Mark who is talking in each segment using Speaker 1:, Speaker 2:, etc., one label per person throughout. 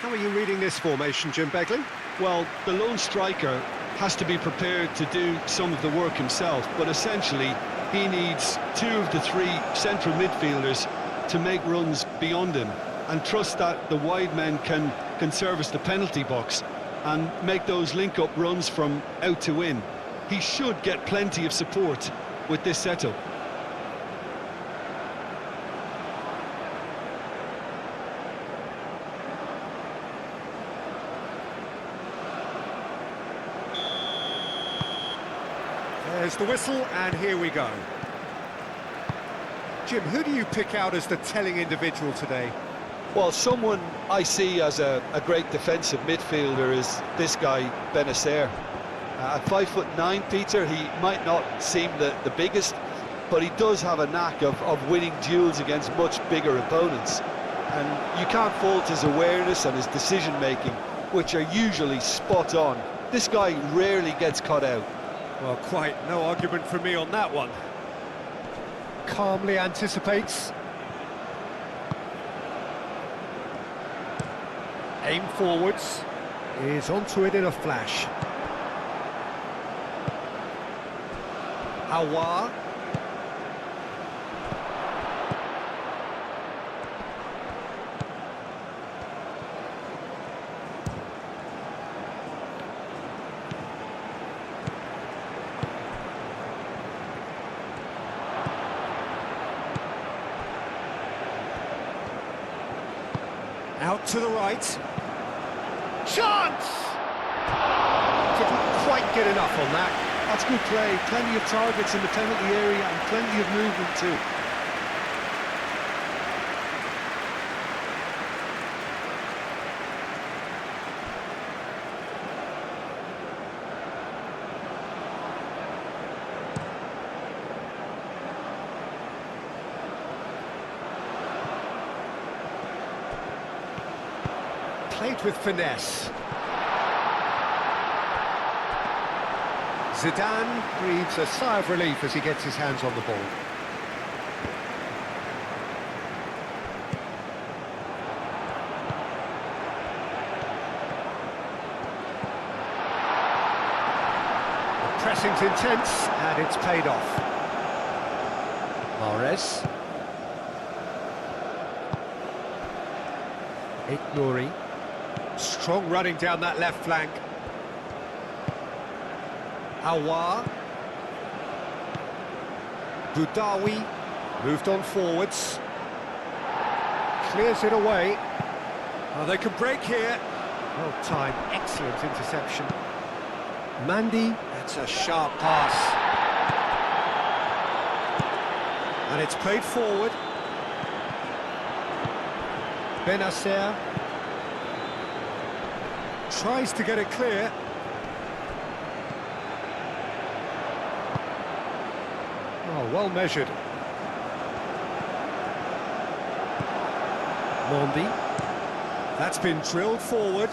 Speaker 1: How are you reading this formation, Jim Begley?
Speaker 2: Well, the lone striker has to be prepared to do some of the work himself, but essentially he needs two of the three central midfielders to make runs beyond him and trust that the wide men can service the penalty box and make those link-up runs from out to in. He should get plenty of support with this setup.
Speaker 1: There's the whistle, and here we go. Jim, who do you pick out as the telling individual today?
Speaker 3: Well, someone I see as a great defensive midfielder is this guy, Benacer. At 5'9", Peter, he might not seem the biggest, but he does have a knack of winning duels against much bigger opponents. And you can't fault his awareness and his decision-making, which are usually spot on. This guy rarely gets caught out.
Speaker 1: Well, quite no argument from me on that one. Calmly anticipates. Aim forwards. Is onto it in a flash. Aouar. Out to the right. Chance! Didn't quite get enough on that.
Speaker 2: That's good play, plenty of targets in the penalty area and plenty of movement too.
Speaker 1: Played with finesse. Zidane breathes a sigh of relief as he gets his hands on the ball. The pressing's intense and it's paid off. Mahrez. Nouri. Strong running down that left flank. Aouar. Boudaoui moved on forwards. Clears it away. Oh, they can break here. Well timed, excellent interception. Mandy, that's a sharp pass. And it's played forward. Benacer tries to get it clear. Oh, well measured. Mondi. That's been drilled forward.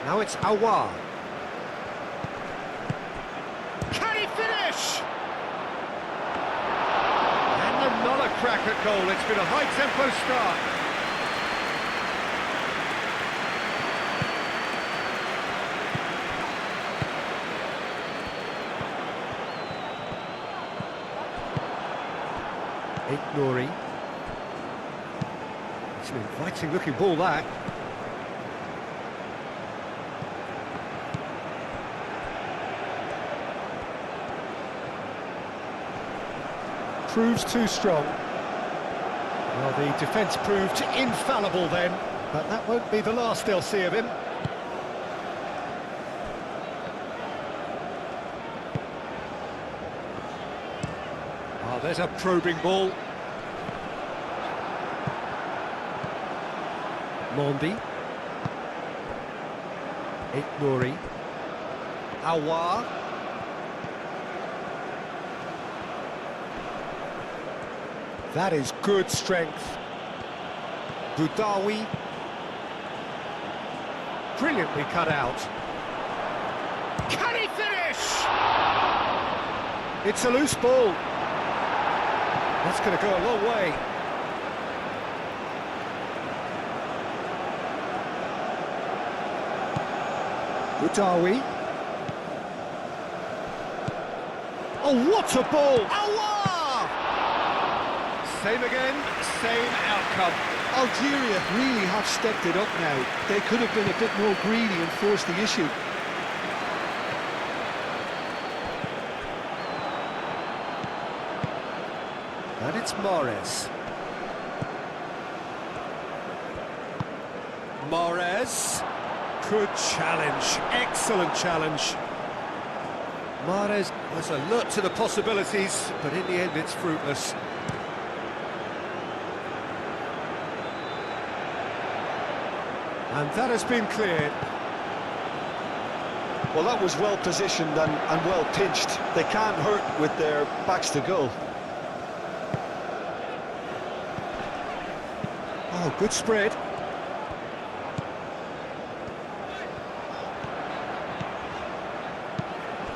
Speaker 1: Now it's Aouar. Can he finish? And another cracker goal. It's been a high-tempo start. Nouri. It's an inviting looking ball, that. Proves too strong. Well, the defence proved infallible then, but that won't be the last they'll see of him. Oh, there's a probing ball. Mondi. Nouri. Aouar. That is good strength. Boudaoui. Brilliantly cut out. Can he finish? It's a loose ball. That's going to go a long way. Udawi. Oh, what a ball! Allah! Same again, same outcome.
Speaker 3: Algeria really have stepped it up now. They could have been a bit more greedy and forced the issue.
Speaker 1: And it's Mahrez. Mahrez. Good challenge. Excellent challenge. Mahrez was alert to the possibilities, but in the end it's fruitless. And that has been cleared.
Speaker 3: Well, that was well positioned and well pinched. They can't hurt with their backs to goal.
Speaker 1: Oh, good spread.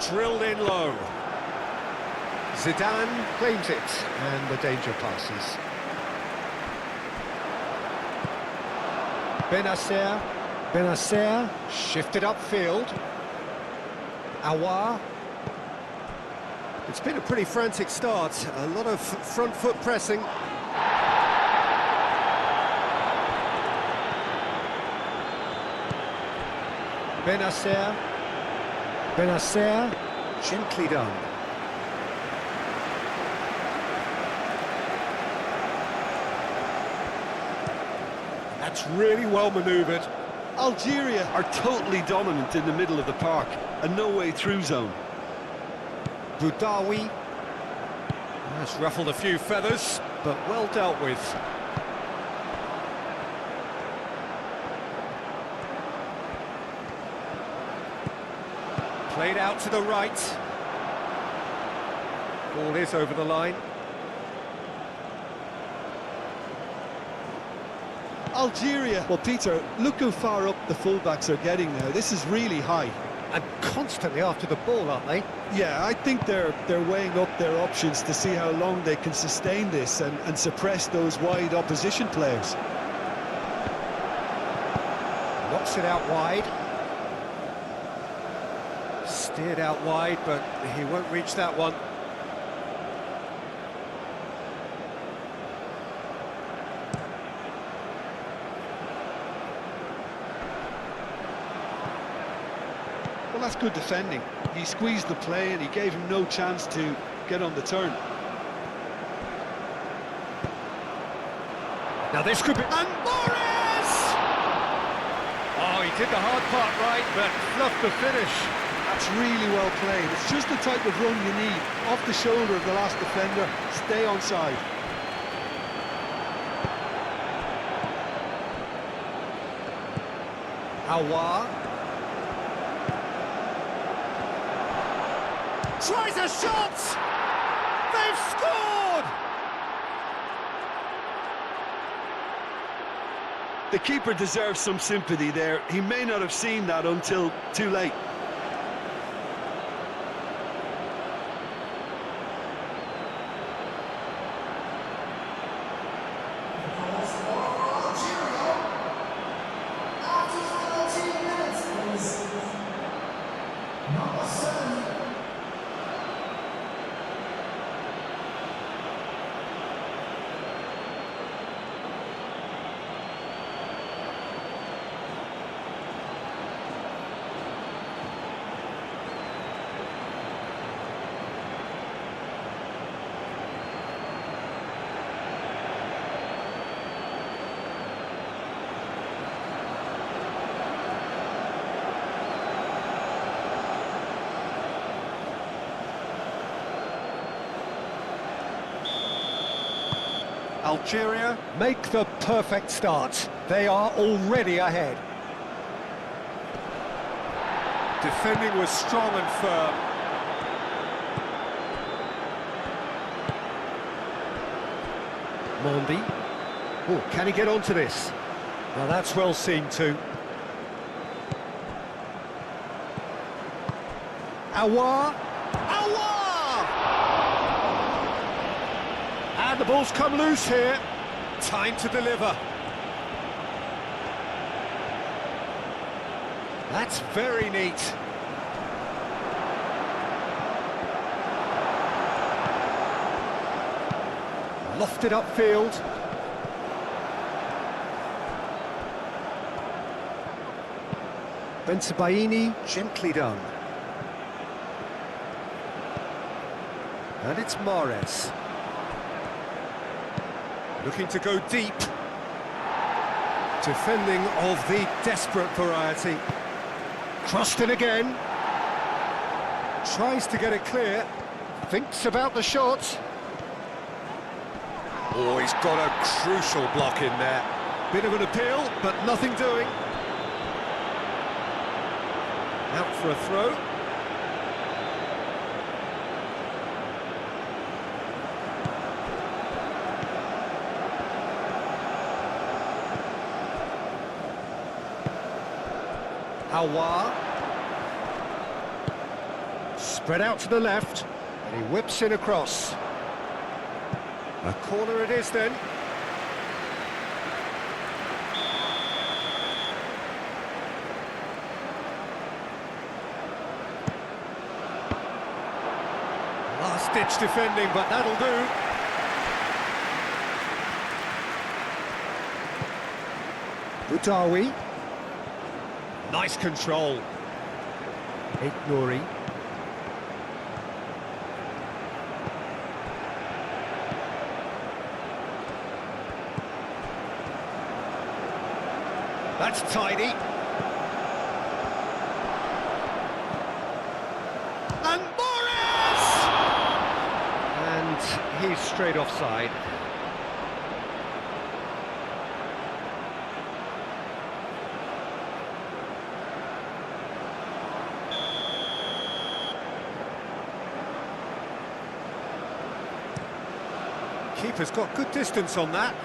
Speaker 1: Drilled in low. Zidane claims it, and the danger passes. Benacer shifted upfield. Awar. It's been a pretty frantic start. A lot of front foot pressing. Benacer, gently done. That's really well manoeuvred.
Speaker 2: Algeria are totally dominant in the middle of the park, and no way through zone.
Speaker 1: Boudaoui. That's ruffled a few feathers, but well dealt with. Played out to the right. Ball is over the line.
Speaker 3: Algeria. Well, Peter, look how far up the fullbacks are getting now. This is really high.
Speaker 1: And constantly after the ball, aren't they?
Speaker 3: Yeah, I think they're weighing up their options to see how long they can sustain this and suppress those wide opposition players.
Speaker 1: Knocks it out wide. Steered out wide, but he won't reach that one.
Speaker 3: Well, that's good defending. He squeezed the play and he gave him no chance to get on the turn.
Speaker 1: Now this could be... And Mahrez! Oh, he did the hard part right, but fluffed the finish.
Speaker 3: That's really well played. It's just the type of run you need. Off the shoulder of the last defender, stay onside.
Speaker 1: Awar. Tries a shot! They've scored!
Speaker 2: The keeper deserves some sympathy there. He may not have seen that until too late.
Speaker 1: Algeria make the perfect start. They are already ahead. Defending was strong and firm. Mondi. Oh, can he get onto this? Well, that's well seen too. Awar. Awar! And The ball's come loose here. Time to deliver. That's very neat. Lofted upfield. Bensebaini, gently done. And it's Mahrez. Looking to go deep. Defending of the desperate variety. Crossed in again. Tries to get it clear. Thinks about the shot. Oh, he's got a crucial block in there. Bit of an appeal, but nothing doing. Out for a throw. Aouar. Spread out to the left, and he whips in across. A corner it is then. Last-ditch defending, but that'll do. Boudaoui. Nice control. Nouri. That's tidy. And Mahrez! And he's straight offside. Keeper's got good distance on that.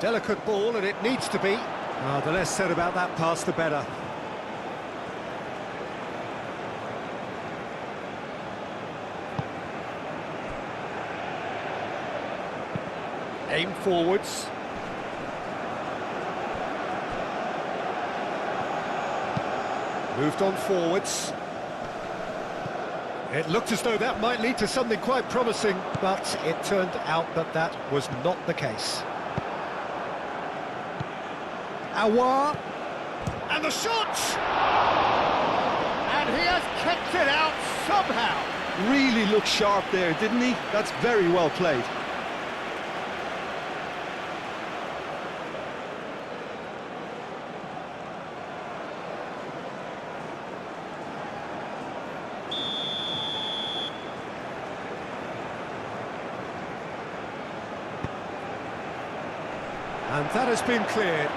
Speaker 1: Delicate ball, and it needs to be. Oh, the less said about that pass, the better. Aim forwards. Moved on forwards. It looked as though that might lead to something quite promising, but it turned out that that was not the case. Aouar, and the shot! And he has kept it out somehow.
Speaker 2: Really looked sharp there, didn't he? That's very well played.
Speaker 1: And that has been cleared.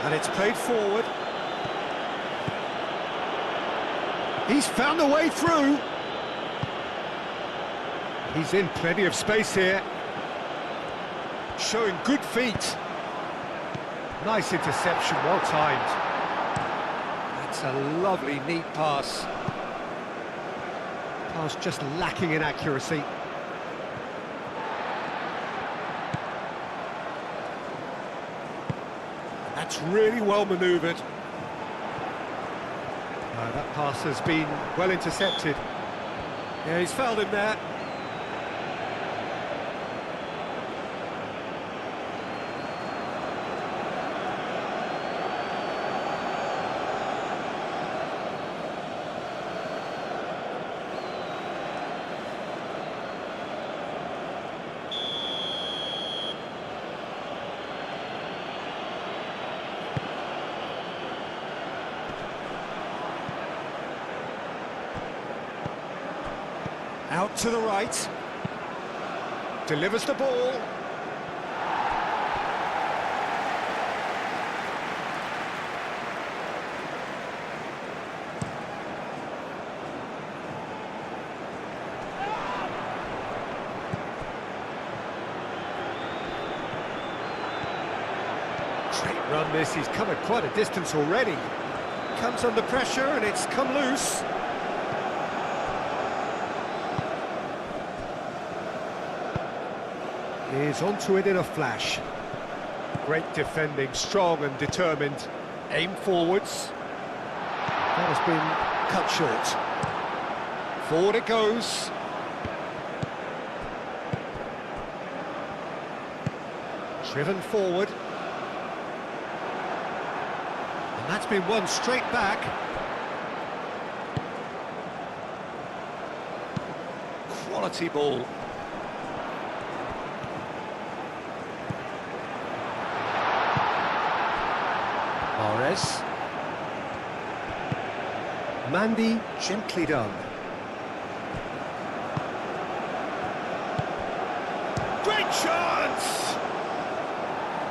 Speaker 1: And it's played forward. He's found a way through. He's in plenty of space here. Showing good feet. Nice interception, well timed. That's a lovely, neat pass. Pass just lacking in accuracy. That's really well manoeuvred. That pass has been well intercepted. Yeah, he's fouled him there. Out to the right. Delivers the ball. Great run this, he's covered quite a distance already. Comes under pressure and it's come loose. Is onto it in a flash. Great defending, strong and determined. Aim forwards. That has been cut short. Forward it goes. Driven forward. And that's been won straight back. Quality ball. Mahrez. Mandy, gently done. Great chance!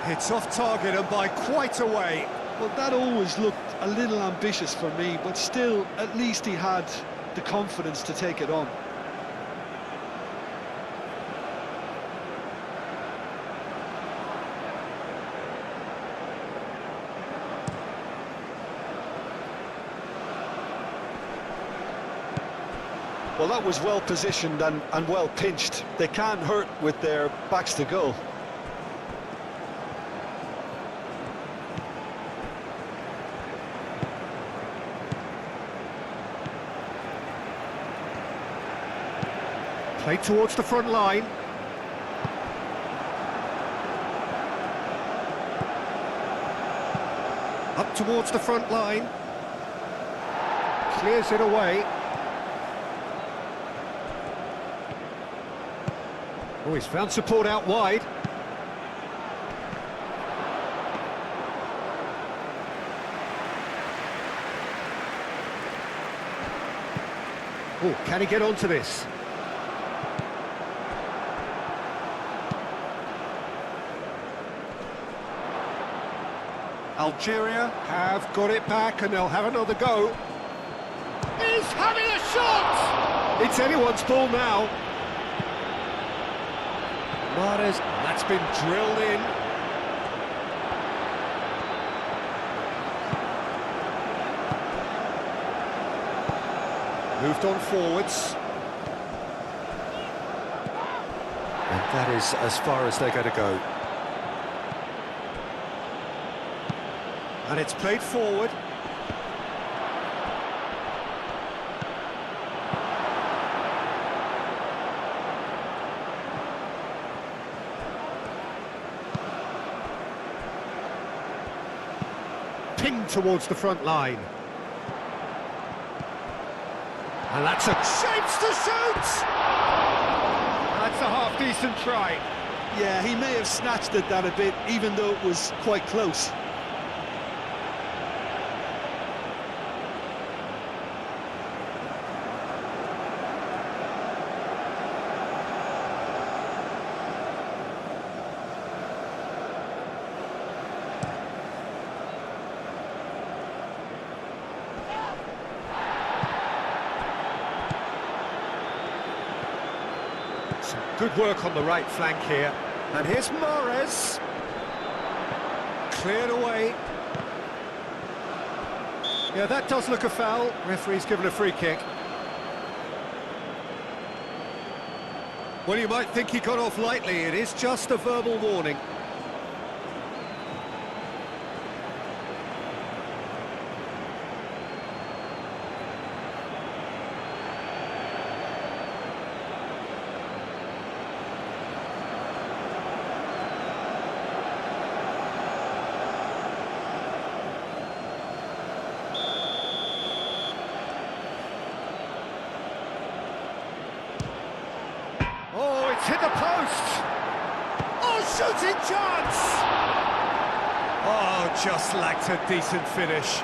Speaker 1: It's off target and by quite a way.
Speaker 3: Well, that always looked a little ambitious for me, but still, at least he had the confidence to take it on. Well, that was well positioned and well pinched. They can't hurt with their backs to goal.
Speaker 1: Played towards the front line. Up towards the front line. Clears it away. Oh, he's found support out wide. Oh, can he get onto this? Algeria have got it back and they'll have another go. He's having a shot! It's anyone's ball now. Mahrez, that's been drilled in. Moved on forwards. And that is as far as they're going to go. And it's played forward. Pinged towards the front line. And that's a chance to shoot! That's a half-decent try.
Speaker 3: Yeah, he may have snatched at that a bit, even though it was quite close.
Speaker 1: Some good work on the right flank here. And here's Mahrez. Cleared away. Yeah, that does look a foul. Referee's given a free kick. Well, you might think he got off lightly. It is just a verbal warning. Oh, it's hit the post! Oh, shooting chance! Oh, just lacked a decent finish.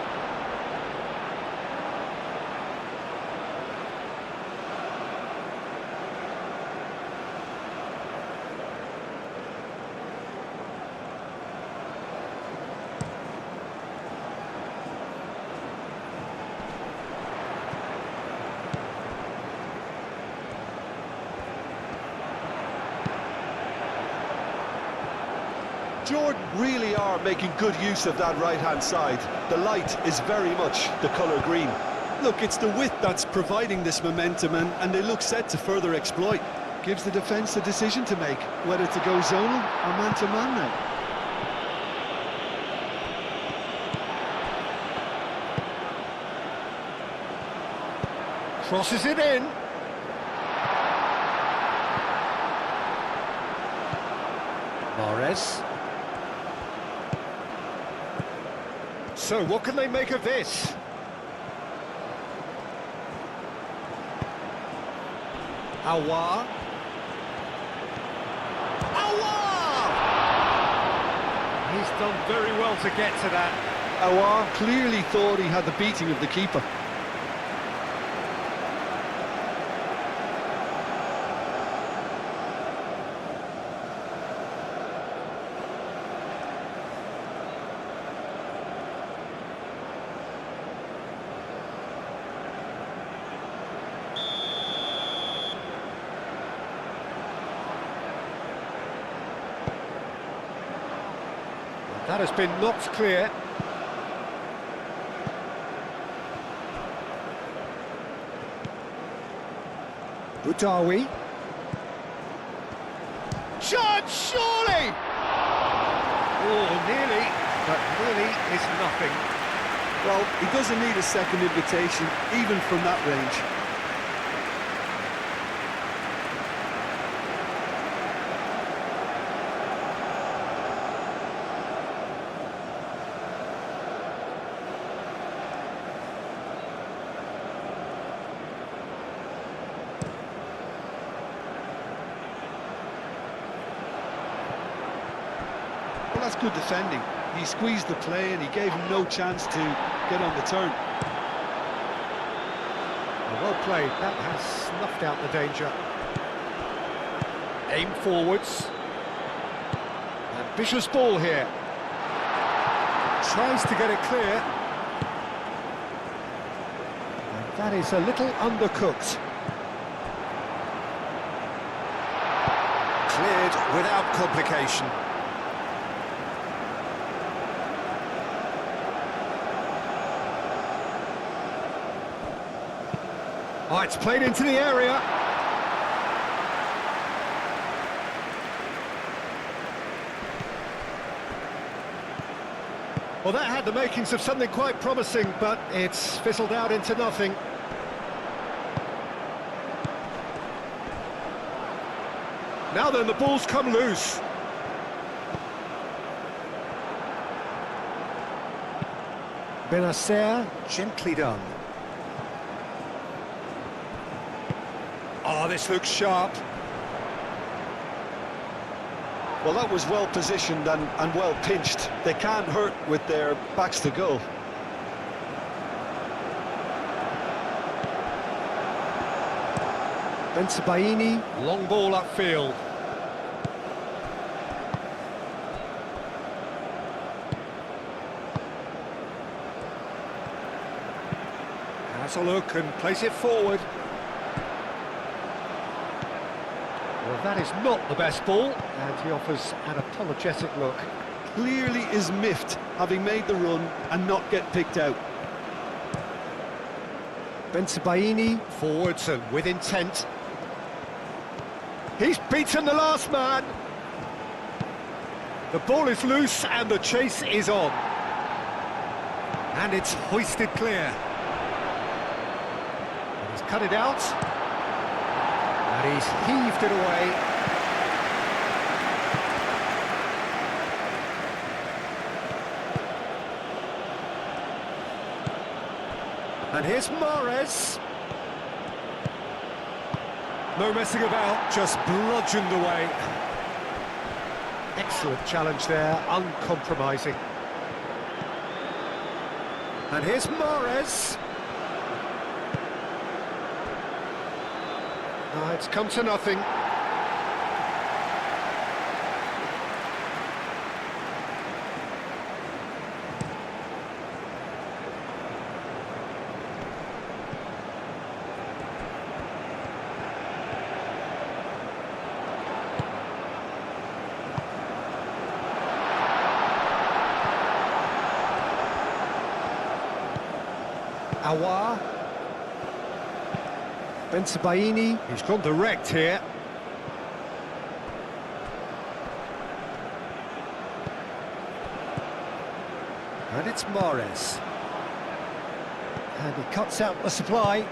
Speaker 3: Jordan really are making good use of that right-hand side. The light is very much the colour green.
Speaker 2: Look, it's the width that's providing this momentum, and they look set to further exploit. Gives the defence a decision to make, whether to go zonal or man-to-man now.
Speaker 1: Crosses it in. Mahrez. So, what can they make of this? Awar. Awar! He's done very well to get to that.
Speaker 2: Awar clearly thought he had the beating of the keeper.
Speaker 1: That has been knocked clear. Boudaoui. Shot, surely! Oh, nearly, but nearly is nothing.
Speaker 2: Well, he doesn't need a second invitation, even from that range. Well, that's good defending. He squeezed the play and he gave him no chance to get on the turn.
Speaker 1: Well played, that has snuffed out the danger. Aim forwards. Ambitious ball here. Tries to get it clear. And that is a little undercooked. Cleared without complication. Oh, it's played into the area. Well, that had the makings of something quite promising, but it's fizzled out into nothing. Now then, the ball's come loose. Benacer, gently done. Oh, this looks sharp.
Speaker 3: Well, that was well positioned and well pinched. They can't hurt with their backs to goal.
Speaker 1: Bensebaini, long ball upfield. Has a look and plays it forward. Well, that is not the best ball, and he offers an apologetic look.
Speaker 2: Clearly is miffed, having made the run and not get picked out.
Speaker 1: Bensebaini, forwards and with intent. He's beaten the last man. The ball is loose and the chase is on. And it's hoisted clear. And he's cut it out. And he's heaved it away. And here's Mahrez. No messing about, just bludgeoned away. Excellent challenge there, uncompromising. And here's Mahrez. It's come to nothing. Awar. Bensebaini. He's gone direct here. And it's Mahrez. And he cuts out the supply.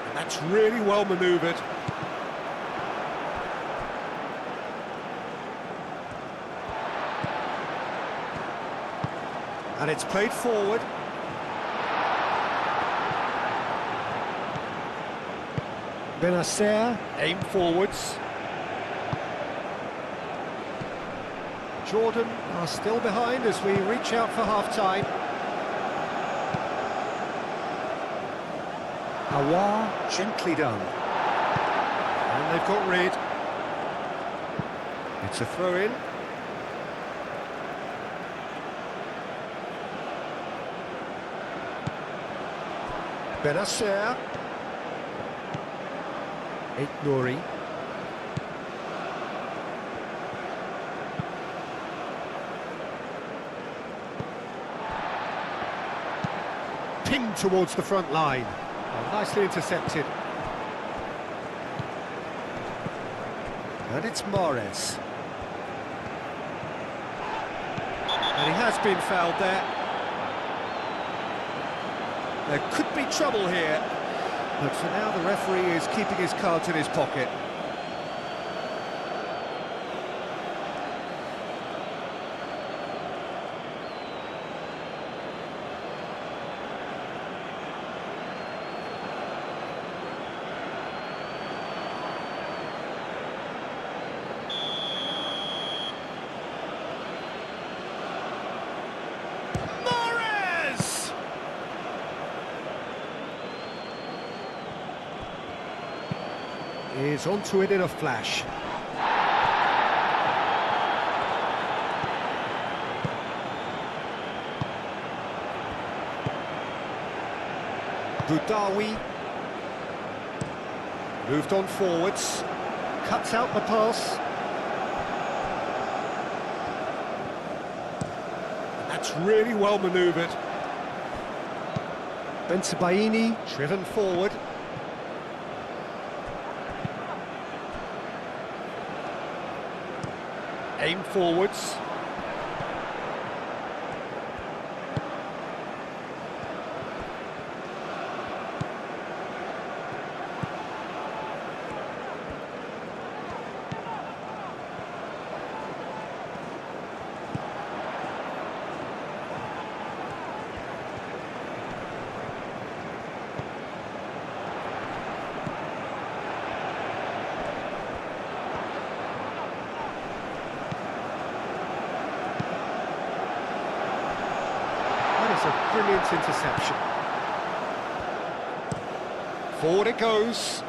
Speaker 1: And that's really well manoeuvred. And it's played forward. Benacer, aim forwards. Jordan are still behind as we reach out for half-time. Awar, gently done. And they've got rid. It's a throw-in. Benacer. Nouri. Pinged towards the front line. Oh, nicely intercepted. And it's Mahrez. And he has been fouled there. There could be trouble here. But for now, the referee is keeping his cards in his pocket. Is onto it in a flash. Boudaoui moved on forwards, cuts out the pass. And that's really well manoeuvred. Bensebaini driven forward. Aim forwards. A brilliant interception. Forward it goes.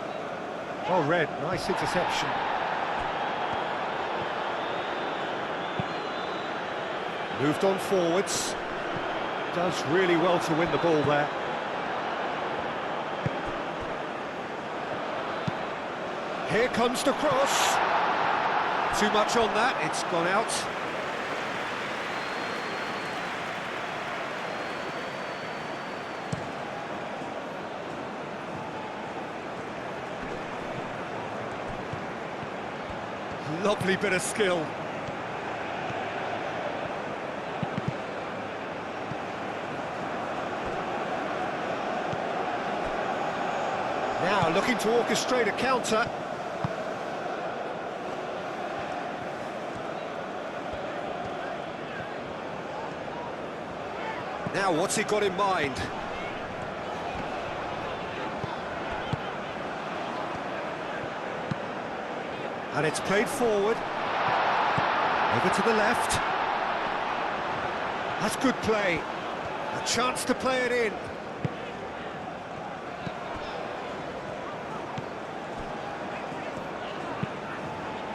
Speaker 1: Well read, nice interception. Moved on forwards. Does really well to win the ball there. Here comes the cross. Too much on that, it's gone out. Lovely bit of skill. Now looking to orchestrate a counter. Now what's he got in mind? And it's played forward. Over to the left. That's good play. A chance to play it in.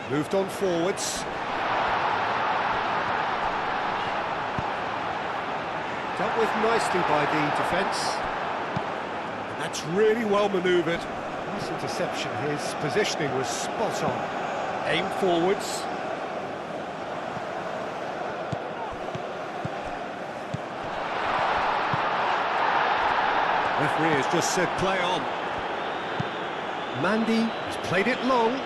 Speaker 1: Moved on forwards. Dealt with nicely by the defence. And that's really well manoeuvred. Nice interception. His positioning was spot on. Aim forwards. referee has just said play on. Mandy has played it long.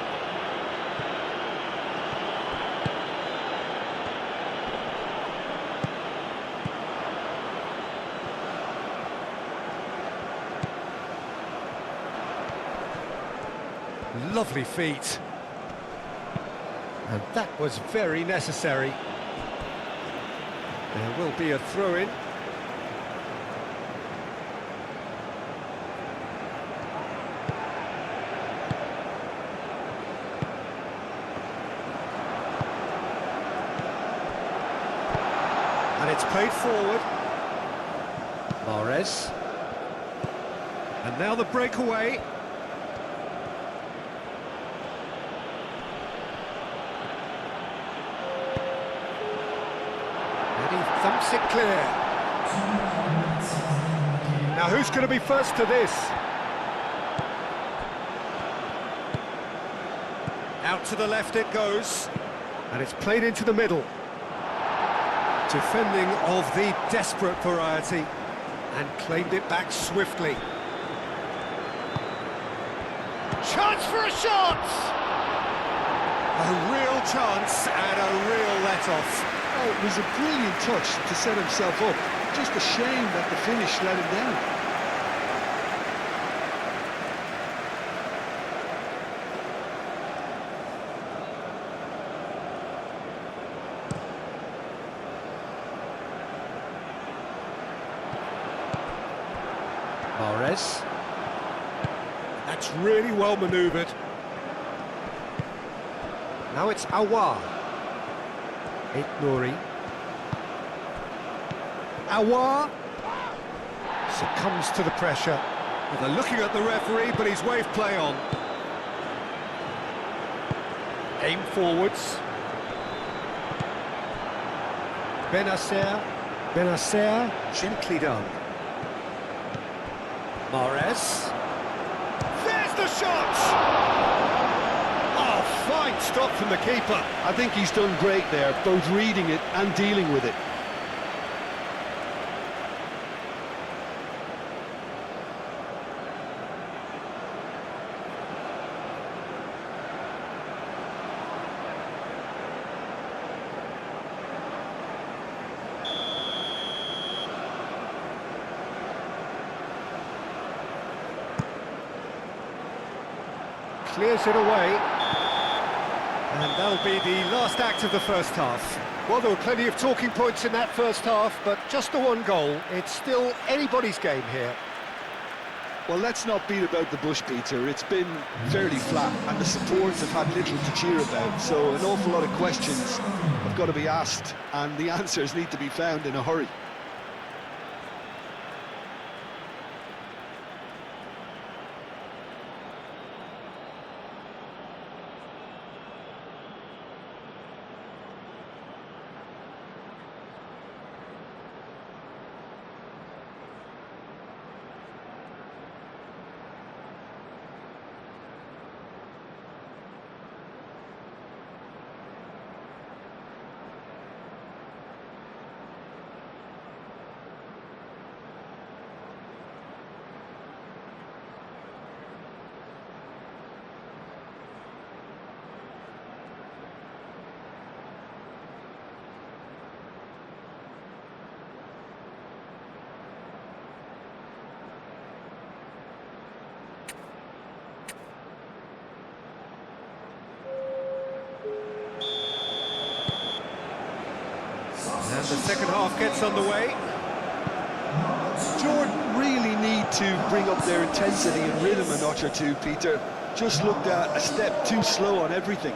Speaker 1: Lovely feet. And that was very necessary. There will be a throw-in. And it's played forward. Mahrez. And now the breakaway. And he thumps it clear. Now who's going to be first to this? Out to the left it goes. And it's played into the middle. Defending of the desperate variety, and claimed it back swiftly. Chance for a shot! A real chance and a real let-off.
Speaker 2: Oh, it was a brilliant touch to set himself up. Just a shame that the finish let him down.
Speaker 1: Mahrez. That's really well manoeuvred. Now it's Aouar. Nouri. Aouar succumbs to the pressure. Well, they're looking at the referee, but he's waved play on. Aim forwards. Benacer, gently done. Mahrez. There's the shot! Oh, fine stop from the keeper.
Speaker 2: I think he's done great there, both reading it and dealing with it.
Speaker 1: Clears it away, and that'll be the last act of the first half. Well, there were plenty of talking points in that first half, but just the one goal. It's still anybody's game here.
Speaker 2: Well, let's not beat about the bush, Peter. It's been fairly flat, and the supports have had little to cheer about, so an awful lot of questions have got to be asked, and the answers need to be found in a hurry.
Speaker 1: And the second half gets underway.
Speaker 2: Jordan really need to bring up their intensity and rhythm a notch or two, Peter. Just looked at a step too slow on everything.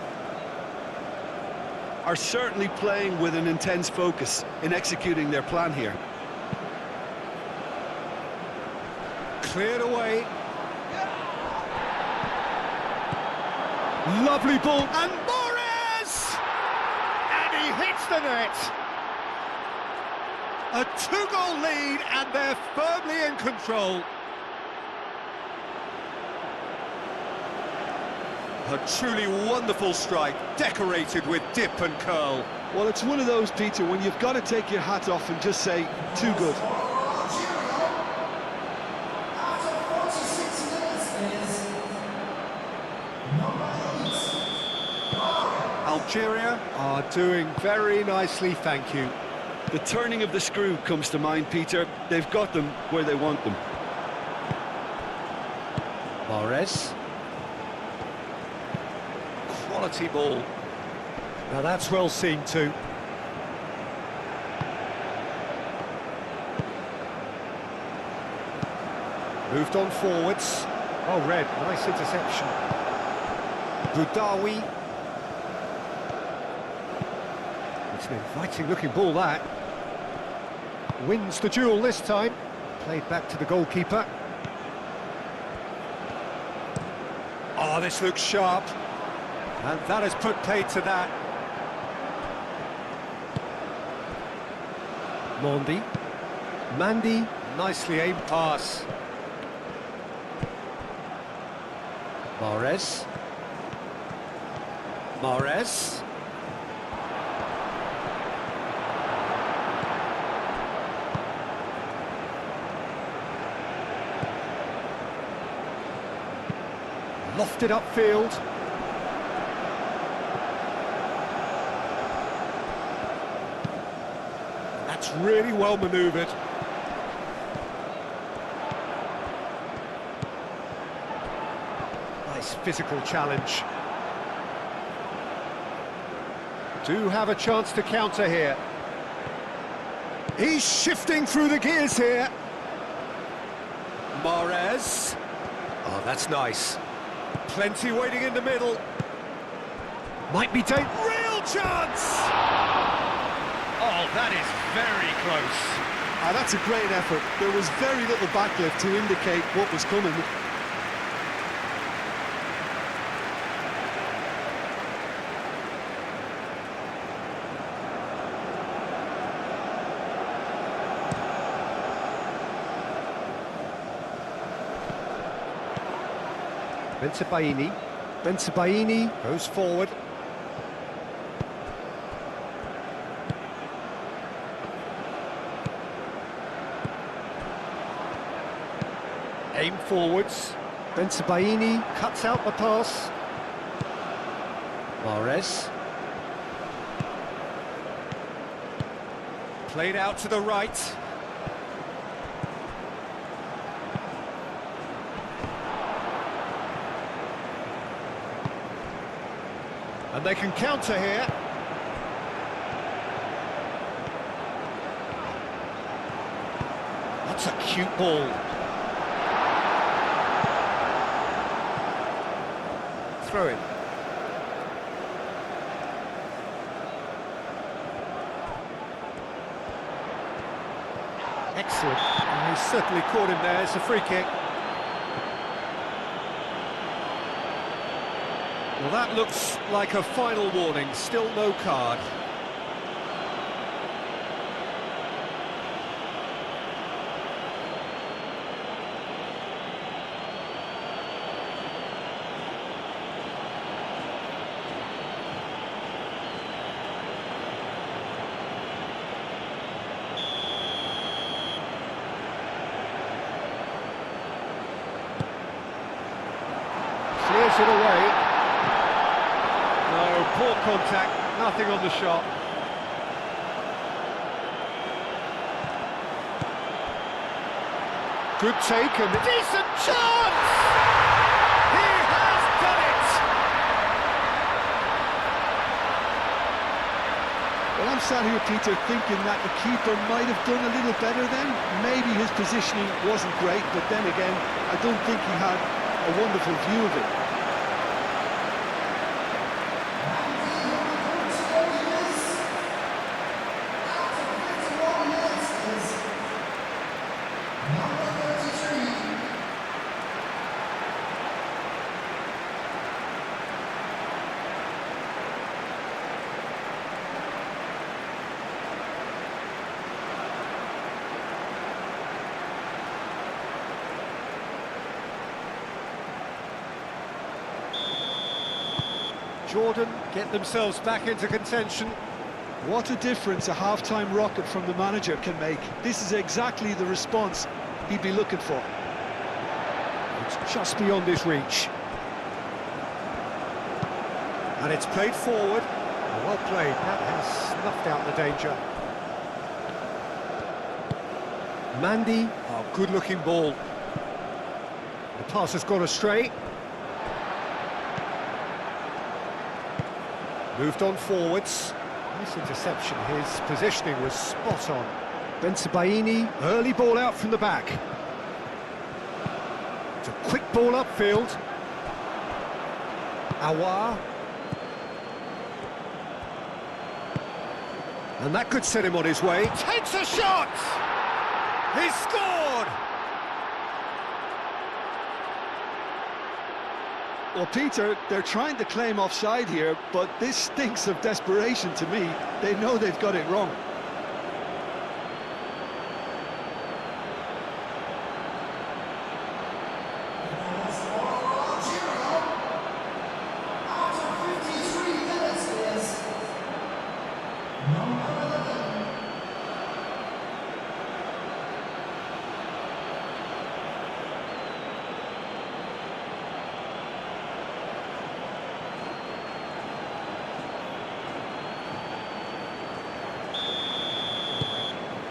Speaker 2: Are certainly playing with an intense focus in executing their plan here.
Speaker 1: Cleared away. Lovely ball, and Mahrez! And he hits the net. A two-goal lead, and they're firmly in control. A truly wonderful strike, decorated with dip and curl.
Speaker 2: Well, it's one of those, Peter, when you've got to take your hat off and just say, too good.
Speaker 1: Algeria are doing very nicely, thank you.
Speaker 2: The turning of the screw comes to mind, Peter. They've got them where they want them.
Speaker 1: Mahrez. Quality ball. Now that's well seen too. Moved on forwards. Oh, Red, nice interception. Boudaoui. It's an inviting looking ball, that. Wins the duel this time. Played back to the goalkeeper. Oh, this looks sharp. And that has put paid to that. Mandy, nicely aimed pass. Mahrez. Lofted upfield. That's really well manoeuvred. Nice physical challenge. Do have a chance to counter here. He's shifting through the gears here. Mahrez. Oh, that's nice. Plenty waiting in the middle. Might be taken. Real chance! Oh, that is very close.
Speaker 2: That's a great effort. There was very little backlift to indicate what was coming.
Speaker 1: Bensebaini goes forward. Aim forwards. Bensebaini cuts out the pass. Mahrez. Played out to the right. And they can counter here. That's a cute ball. Throw in. Excellent. And he's certainly caught him there. It's a free kick. Well, that looks like a final warning. Still no card. Clears it away. No, poor contact, nothing on the shot. Good take and a decent chance! He has done it!
Speaker 2: Well, I'm sat here, Peter, thinking that the keeper might have done a little better then. Maybe his positioning wasn't great, but then again, I don't think he had a wonderful view of it.
Speaker 1: Jordan get themselves back into contention.
Speaker 2: What a difference a half-time rocket from the manager can make. This is exactly the response he'd be looking for.
Speaker 1: It's just beyond his reach. And it's played forward. Well played, that has snuffed out the danger. Mandy, oh, good-looking ball. The pass has gone astray. Moved on forwards. Nice interception, his positioning was spot on. Bensebaini, early ball out from the back. It's a quick ball upfield. Awar. And that could set him on his way. Takes a shot! He's scored!
Speaker 3: Well, Peter, they're trying to claim offside here, but this stinks of desperation to me. They know they've got it wrong.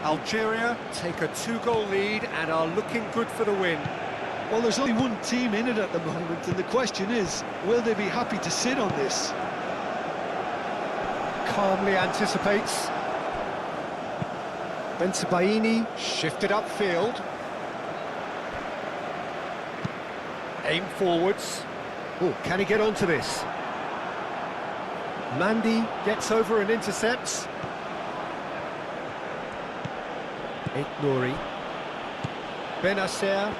Speaker 1: Algeria take a 2-goal lead and are looking good for the win.
Speaker 3: Well, there's only one team in it at the moment, and the question is, will they be happy to sit on this?
Speaker 1: Calmly anticipates. Bensebaini shifted upfield. Aim forwards. Oh, can he get onto this? Mandy gets over and intercepts. Nouri. Benacer.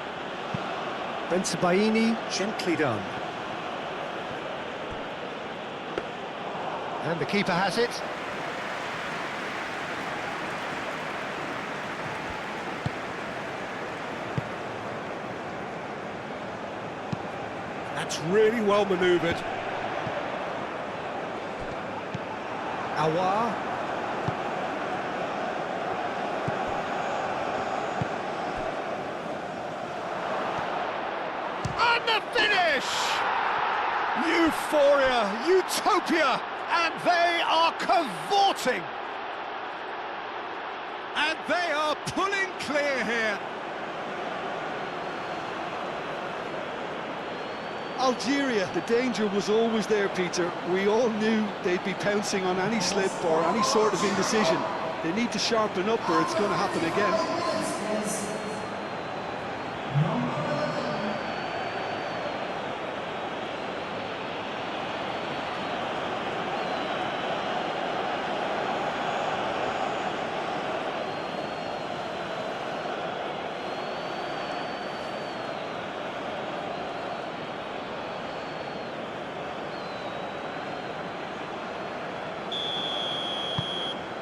Speaker 1: Bensebaini, gently done. And the keeper has it. That's really well manoeuvred. Awar. And the finish! Euphoria, utopia, and they are cavorting. And they are pulling clear here.
Speaker 3: Algeria, the danger was always there, Peter. We all knew they'd be pouncing on any slip or any sort of indecision. They need to sharpen up or it's going to happen again.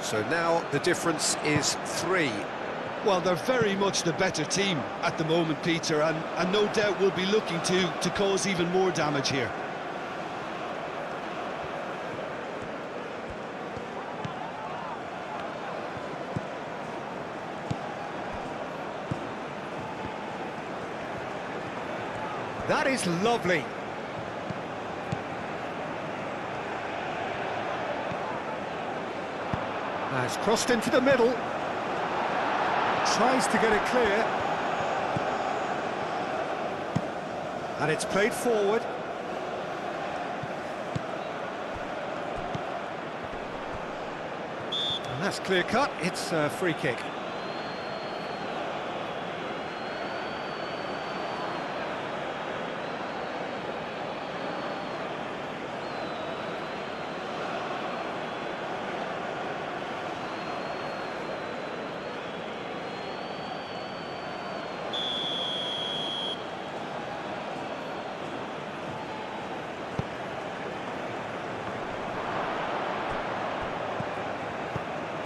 Speaker 1: So now the difference is 3.
Speaker 2: Well, they're very much the better team at the moment, Peter, and no doubt will be looking to cause even more damage here.
Speaker 1: That is lovely. Has crossed into the middle. Tries to get it clear. And it's played forward. And that's clear cut. It's a free kick.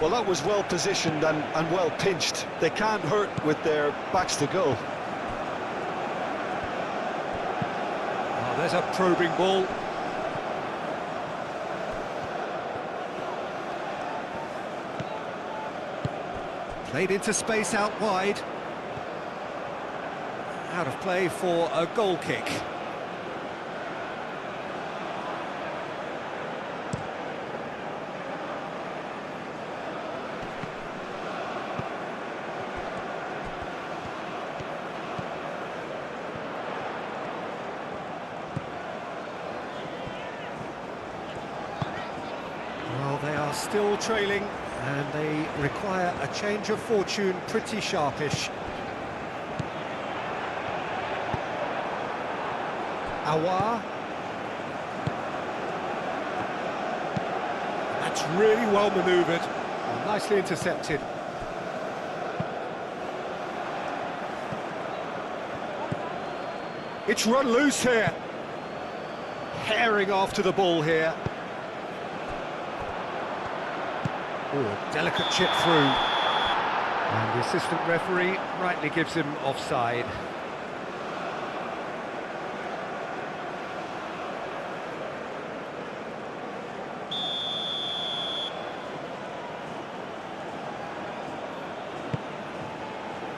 Speaker 3: Well, that was well positioned and well pinched. They can't hurt with their backs to goal.
Speaker 1: Oh, there's a probing ball. Played into space out wide. Out of play for a goal kick. are still trailing, and they require a change of fortune pretty sharpish. Awar. That's really well manoeuvred, and nicely intercepted. It's run loose here. Herring after the ball here. Oh, delicate chip through. And the assistant referee rightly gives him offside.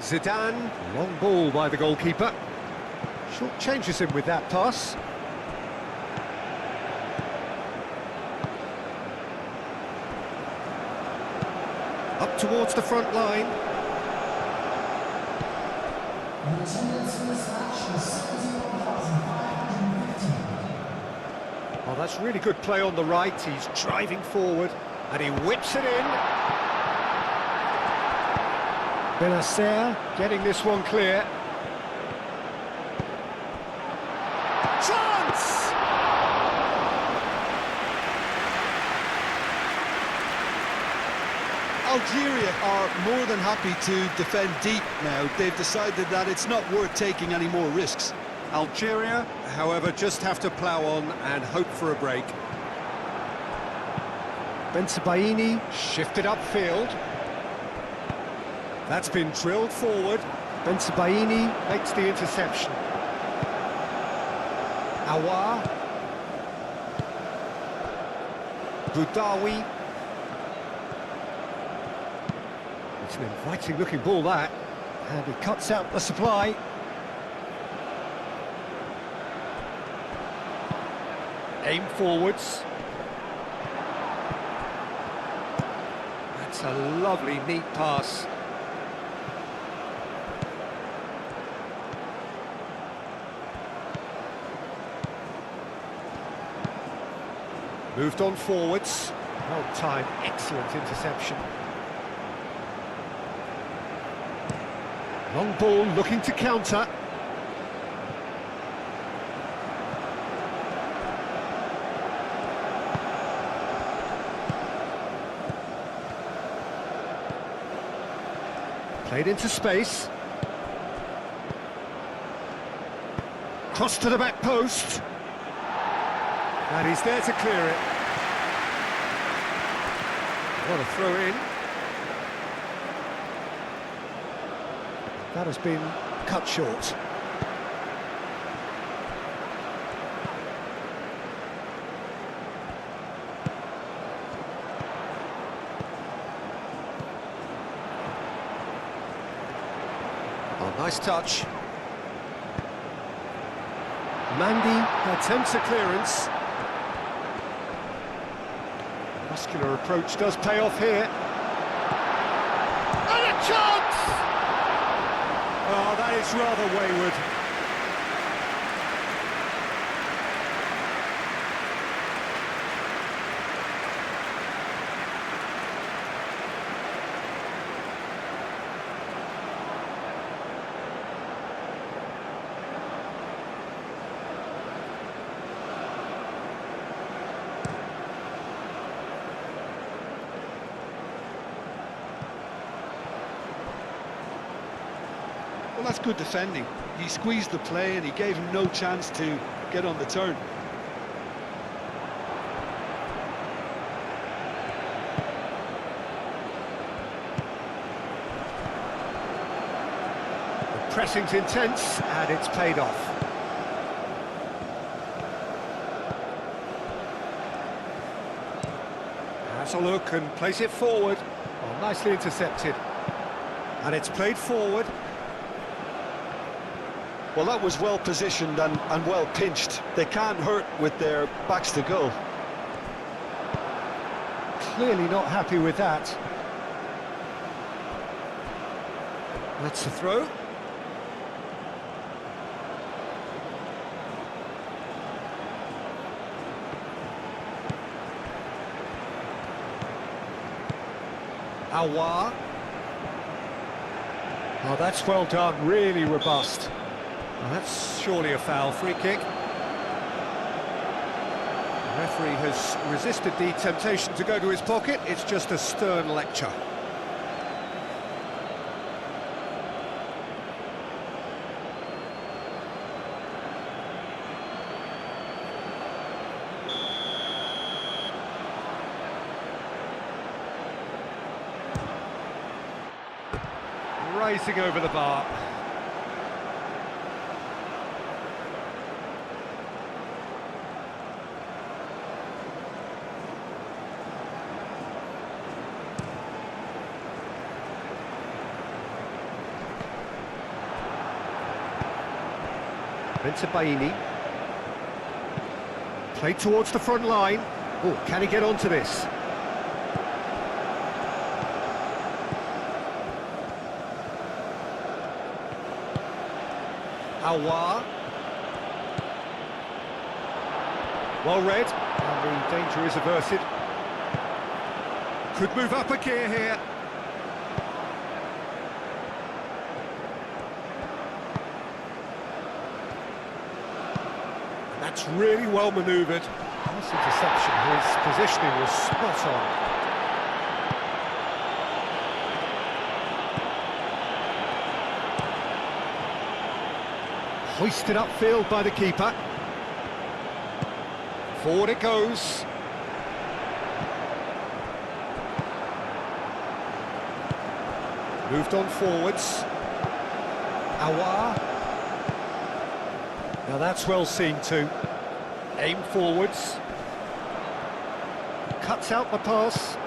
Speaker 1: Zidane, long ball by the goalkeeper. Short changes him with that pass. Up towards the front line. Oh, that's really good play on the right. He's driving forward and he whips it in. Benacer getting this one clear. Chance!
Speaker 3: Algeria are more than happy to defend deep now. They've decided that it's not worth taking any more risks.
Speaker 1: Algeria, however, just have to plough on and hope for a break. Bensebaini shifted upfield. That's been drilled forward. Bensebaini makes the interception. Awar. Boudaoui. It's an inviting looking ball, that. And he cuts out the supply. Aim forwards. That's a lovely, neat pass. Moved on forwards. Well timed, excellent interception. Long ball looking to counter. Played into space. Cross to the back post. And he's there to clear it. What a throw in. That has been cut short. Oh, nice touch. Mandy attempts a clearance. Muscular approach does pay off here. And a chance! Oh, that is rather wayward.
Speaker 3: Well, that's good defending. He squeezed the play and he gave him no chance to get on the turn.
Speaker 1: The pressing's intense and it's paid off. Has a look and plays it forward. Oh, nicely intercepted. And it's played forward.
Speaker 3: Well, that was well positioned and well pinched. They can't hurt with their backs to goal.
Speaker 1: Clearly not happy with that. That's the throw. Aouar. Oh, that's well done, really robust. Well, that's surely a foul. Free kick. The referee has resisted the temptation to go to his pocket. It's just a stern lecture. Racing over the bar. Baini. Played towards the front line. Oh, can he get onto this? Aouar. Well read, and the danger is averted. Could move up a gear here. That's really well manoeuvred. Nice interception, his positioning was spot on. Hoisted upfield by the keeper. Forward it goes. Moved on forwards. Aouar. Now that's well seen too. Aim forwards. Cuts out the pass.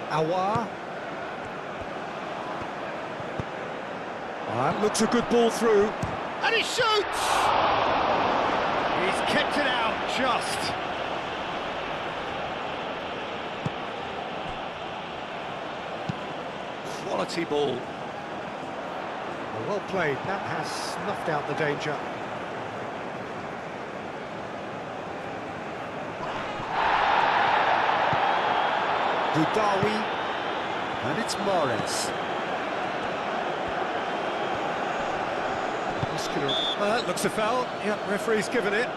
Speaker 1: Aouar. That looks a good ball through. And he shoots! He's kept it out just. Quality ball. Well played, that has snuffed out the danger. Dudawi, and it's Mahrez. Muscular. Looks a foul. Yep, referee's given it.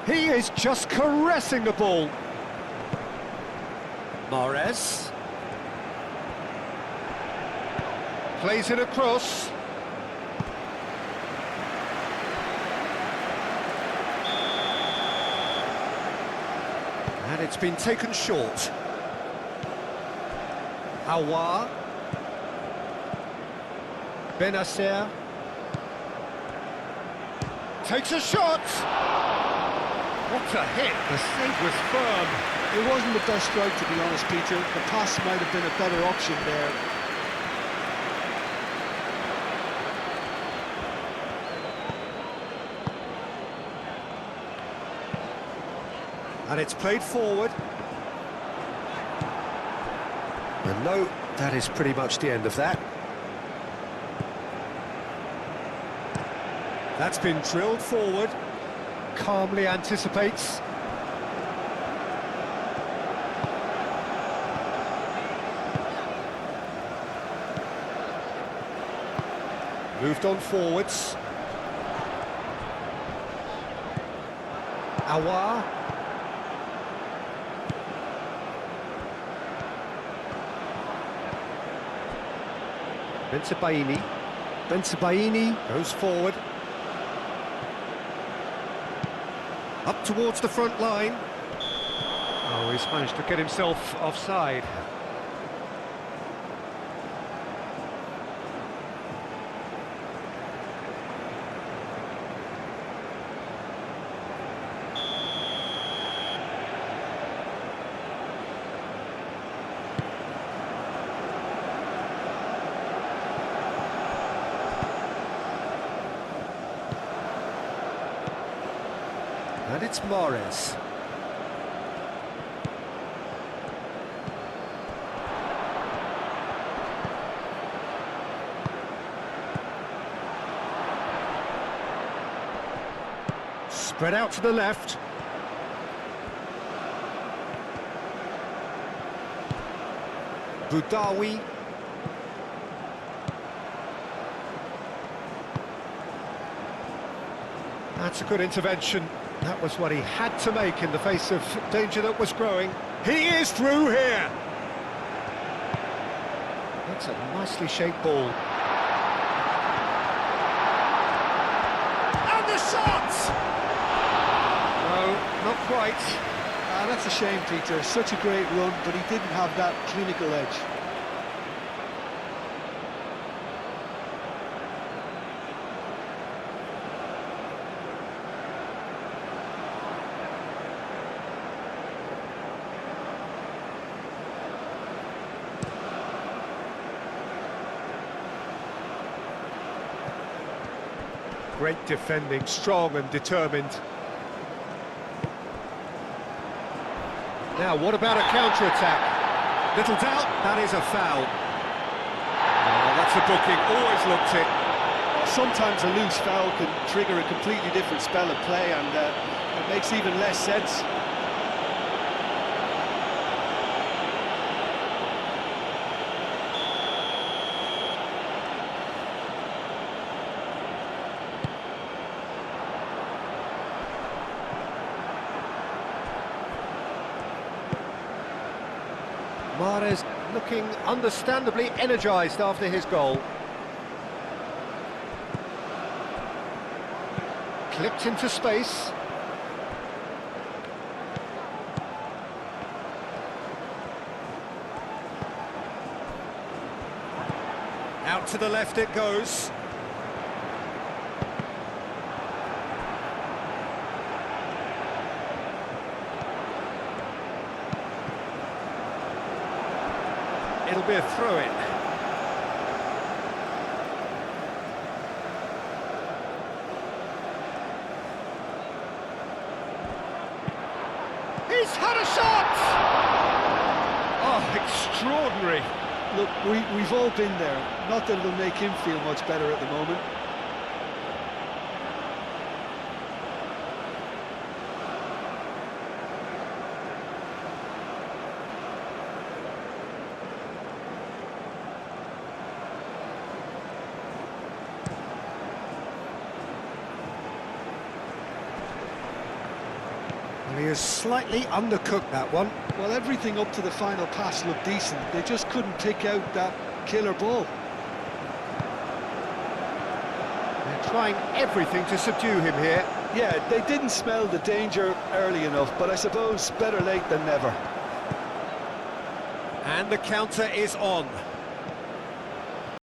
Speaker 1: He is just caressing the ball. Mahrez. Plays it across. And it's been taken short. Aouar. Benacer. Takes a shot. What a hit! The save was firm.
Speaker 2: It wasn't the best strike, to be honest, Peter. The pass might have been a better option there.
Speaker 1: And it's played forward. And no, that is pretty much the end of that. That's been drilled forward. Calmly anticipates. Moved on forwards. Aouar. Baini goes forward. Up towards the front line. Oh, he's managed to get himself offside. And it's Mahrez. Spread out to the left. Boudaoui. That's a good intervention. That was what he had to make in the face of danger that was growing. He is through here. That's a nicely shaped ball. And the shot! No, not quite.
Speaker 3: That's a shame, Peter. Such a great run, but he didn't have that clinical edge.
Speaker 1: Great defending, strong and determined. Now, what about a counter-attack? Little doubt, that is a foul. Oh, that's a booking, always looked it.
Speaker 3: Sometimes a loose foul can trigger a completely different spell of play, and it makes even less sense.
Speaker 1: Mahrez looking understandably energised after his goal. Clipped into space. Out to the left it goes. It'll be a throw-in. He's had a shot! Oh, extraordinary.
Speaker 3: Look, we've all been there. Not that it'll make him feel much better at the moment.
Speaker 1: He has slightly undercooked that one.
Speaker 3: Well, everything up to the final pass looked decent. They just couldn't pick out that killer ball.
Speaker 1: They're trying everything to subdue him here.
Speaker 3: Yeah, they didn't smell the danger early enough, but I suppose better late than never.
Speaker 1: And the counter is on.